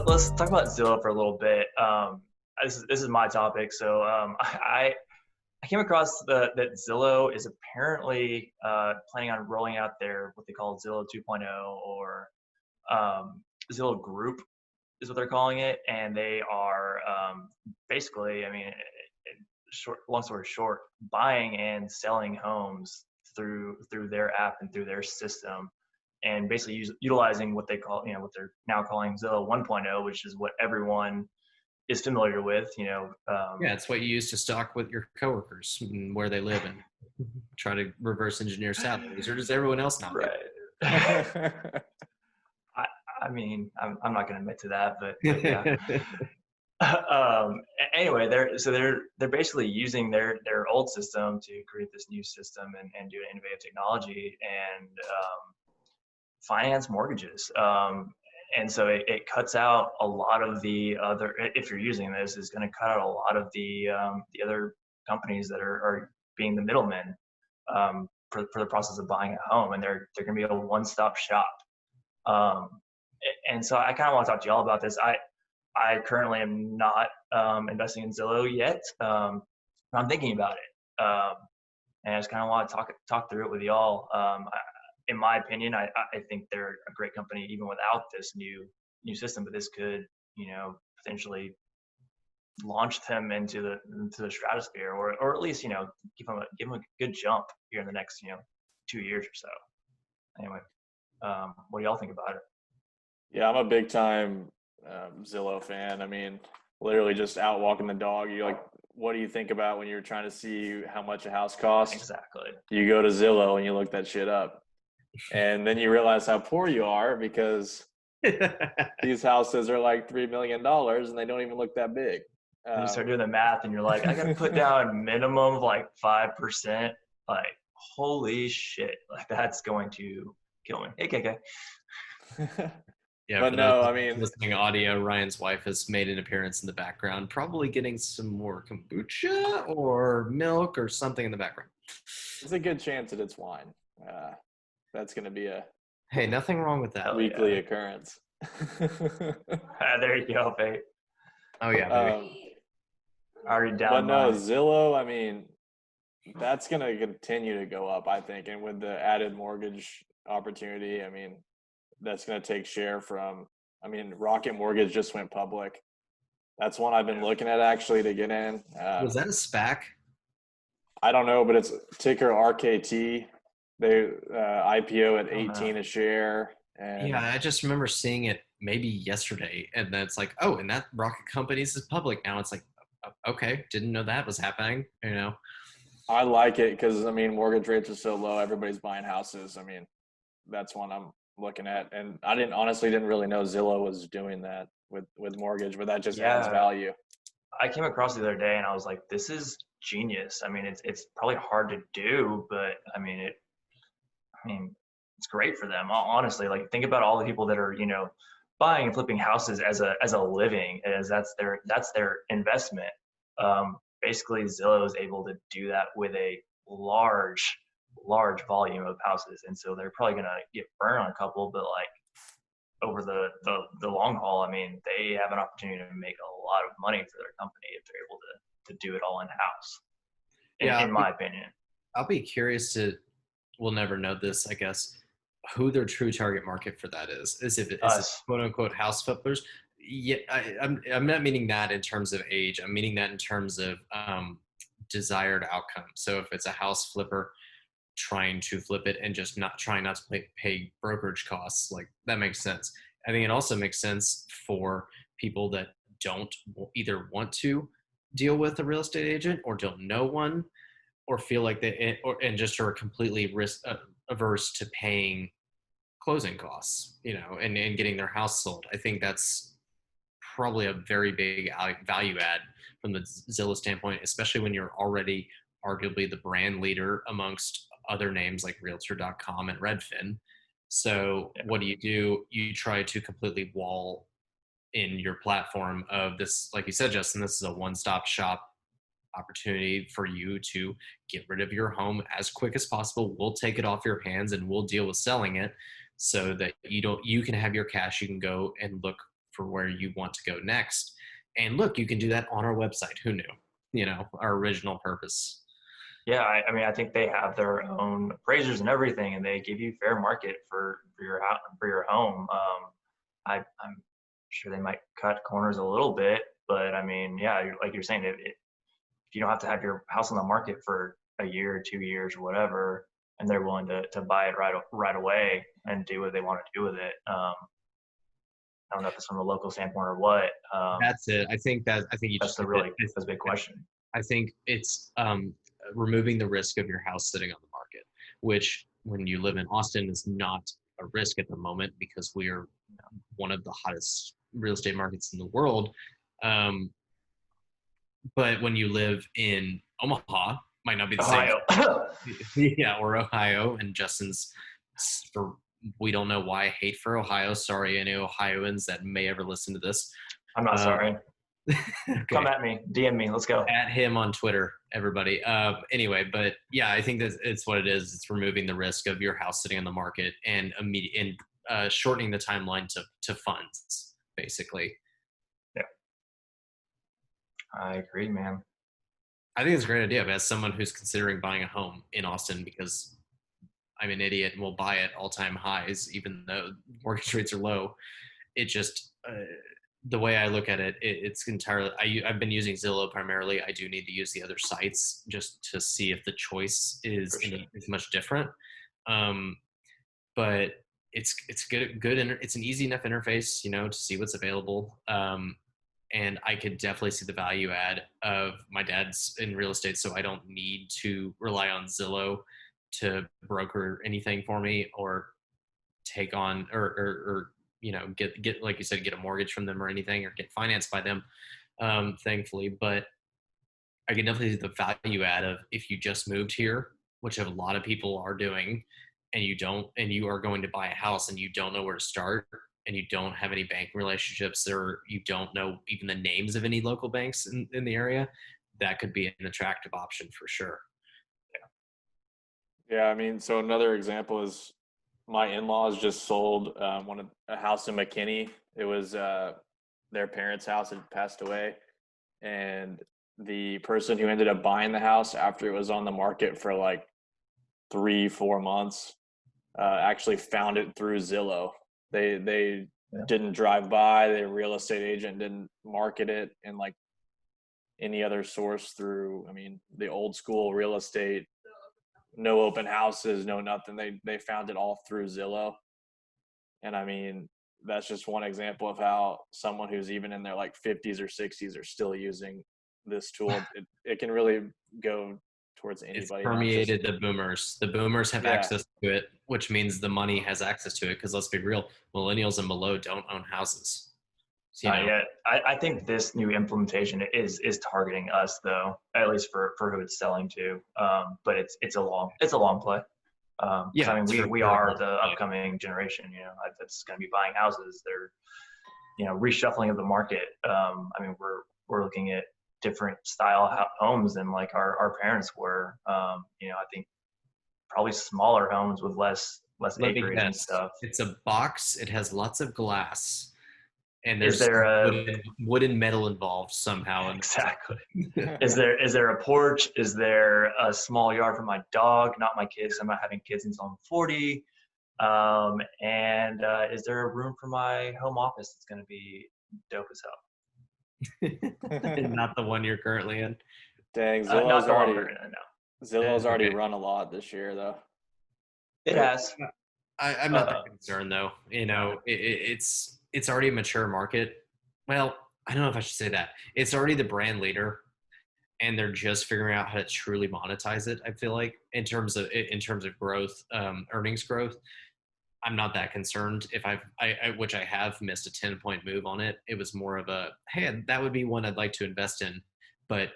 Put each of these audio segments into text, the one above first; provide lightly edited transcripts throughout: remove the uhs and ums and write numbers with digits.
let's talk about Zillow for a little bit. This is my topic. So I came across that Zillow is apparently planning on rolling out their what they call Zillow 2.0 or Zillow Group is what they're calling it, and they are basically, I mean, long story short, buying and selling homes through their app and through their system, and basically utilizing what they call, what they're now calling Zillow 1.0, which is what everyone is familiar with. Yeah, it's what you use to talk with your coworkers and where they live and try to reverse engineer salaries, or does everyone else not do Right. I mean, I'm not going to admit to that, but yeah. it? Anyway, they're basically using their old system to create this new system and do an innovative technology and finance mortgages. And so it cuts out a lot of the other. If you're using this, it's going to cut out a lot of the other companies that are being the middlemen for the process of buying a home, and they're going to be a one-stop shop. And so I kind of want to talk to y'all about this. I currently am not investing in Zillow yet. But I'm thinking about it, and I just kind of want to talk through it with y'all. In my opinion, I think they're a great company even without this new system. But this could, potentially launch them into the stratosphere, or at least give them a good jump here in the next 2 years or so. Anyway, what do y'all think about it? Yeah, I'm a big time Zillow fan. I mean, literally just out walking the dog. You're like, what do you think about when you're trying to see how much a house costs? Exactly. You go to Zillow and you look that shit up. And then you realize how poor you are because these houses are like $3 million and they don't even look that big. And you start doing the math and you're like, I got to put down minimum of like 5%. Like, holy shit. Like, that's going to kill me. Hey, KK. Yeah, but no, I mean, listening audio, Ryan's wife has made an appearance in the background, probably getting some more kombucha or milk or something in the background. There's a good chance that it's wine. That's going to be a hey, nothing wrong with that. Weekly occurrence. There you go, babe. Oh yeah, baby. Already down. But no, Zillow, I mean, that's going to continue to go up, I think. And with the added mortgage opportunity, I mean, that's going to take share from, Rocket Mortgage just went public. That's one I've been looking at actually to get in. Was that a SPAC? I don't know, but it's ticker RKT. They IPO at 18 a share. And yeah, I just remember seeing it maybe yesterday, and then it's like, oh, and that Rocket Companies is public now. It's like, okay, didn't know that was happening. I like it because mortgage rates are so low. Everybody's buying houses. That's one I'm looking at, and I didn't really know Zillow was doing that with mortgage, but that just adds value. I came across the other day, and I was like, this is genius. It's probably hard to do, but it's great for them. Honestly, like, think about all the people that are, buying and flipping houses as a living, as that's their investment. Basically, Zillow is able to do that with a large volume of houses, and so they're probably gonna get burned on a couple, but like over the long haul, they have an opportunity to make a lot of money for their company if they're able to do it all in house. In my opinion, I'll be curious to. We'll never know this, I guess, who their true target market for that is. Is it quote unquote house flippers? Yeah, I'm not meaning that in terms of age. I'm meaning that in terms of desired outcome. So if it's a house flipper trying to flip it and just trying not to pay brokerage costs, like, that makes sense. I think it also makes sense for people that don't either want to deal with a real estate agent or don't know one, or feel like and just are completely risk averse to paying closing costs, and getting their house sold. I think that's probably a very big value add from the Zillow standpoint, especially when you're already arguably the brand leader amongst other names like Realtor.com and Redfin. So what do? You try to completely wall in your platform of this, like you said, Justin, this is a one-stop shop opportunity for you to get rid of your home as quick as possible. We'll take it off your hands and we'll deal with selling it so that you can have your cash. You can go and look for where you want to go next. And look, you can do that on our website. Who knew? You know, our original purpose. Yeah, I mean, I think they have their own appraisers and everything, and they give you fair market for your house, for your home. I'm sure they might cut corners a little bit, but I mean, yeah, like you're saying, if you don't have to have your house on the market for a year, 2 years, or whatever, and they're willing to buy it right away and do what they want to do with it. I don't know if it's from a local standpoint or what. That's it. I think you That's just the really that's a big question. I think it's removing the risk of your house sitting on the market, which when you live in Austin is not a risk at the moment because we are one of the hottest real estate markets in the world. But when you live in Omaha, might not be the Ohio. same. Yeah, or Ohio. And Justin's, we don't know why hate for Ohio. Sorry, any Ohioans that may ever listen to this. I'm not sorry. Okay. Come at me, DM me. Let's go. At him on Twitter, everybody. Anyway, but yeah, I think that it's what it is. It's removing the risk of your house sitting on the market and shortening the timeline to funds, basically. Yeah, I agree, man. I think it's a great idea. But as someone who's considering buying a home in Austin, because I'm an idiot and will buy at all-time highs, even though mortgage rates are low, it just the way I look at it, it's entirely. I've been using Zillow primarily. I do need to use the other sites just to see if the choice is much different. But it's good. It's an easy enough interface, to see what's available. And I could definitely see the value add of my dad's in real estate, so I don't need to rely on Zillow to broker anything for me or take on or get like you said, get a mortgage from them or anything or get financed by them, thankfully. But I can definitely see the value add of if you just moved here, which a lot of people are doing, and you are going to buy a house and you don't know where to start and you don't have any banking relationships or you don't know even the names of any local banks in the area, that could be an attractive option for sure. Yeah, I mean, so another example is my in-laws just sold a house in McKinney. It was their parents' house had passed away, and the person who ended up buying the house after it was on the market for like 3-4 months actually found it through Zillow. They didn't drive by. The real estate agent didn't market it in like any other source through. I mean, the old school real estate. No open houses, no nothing. They found it all through Zillow. And I mean, that's just one example of how someone who's even in their like 50s or 60s are still using this tool. It can really go towards anybody. It's permeated the boomers. The boomers have access to it, which means the money has access to it. Because let's be real, millennials and below don't own houses. So, I think this new implementation is targeting us though, at least for who it's selling to. But it's a long play. I mean, we are the upcoming generation. That's going to be buying houses. They're, reshuffling of the market. I mean, we're looking at different style homes than like our parents were. I think probably smaller homes with less acreage and stuff. It's a box. It has lots of glass. And is there wood and metal involved somehow? Exactly. Is there a porch? Is there a small yard for my dog? Not my kids. I'm not having kids until I'm 40. And is there a room for my home office that's going to be dope as hell? Not the one you're currently in. Dang, Zillow's already run a lot this year, though. It has. I'm not that concerned, though. It's already a mature market. Well, I don't know if I should say that. It's already the brand leader, and they're just figuring out how to truly monetize it. I feel like in terms of growth, earnings growth. I'm not that concerned. If which I have missed a 10-point move on it. It was more of a, hey, that would be one I'd like to invest in, but.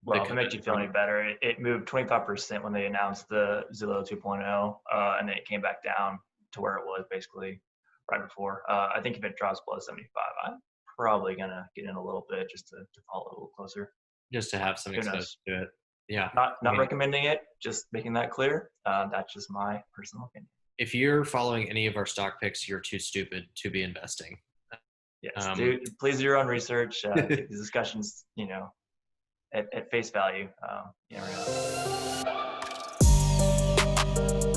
Well, to make you feel any better, it moved 25% when they announced the Zillow 2.0, and then it came back down to where it was basically right before. I think if it drops below 75, I'm probably going to get in a little bit just to follow a little closer. Just to have some exposure to it. Yeah. Not recommending it, just making that clear. That's just my personal opinion. If you're following any of our stock picks, you're too stupid to be investing. Yes, please do your own research. Take these discussions, at face value. You never know.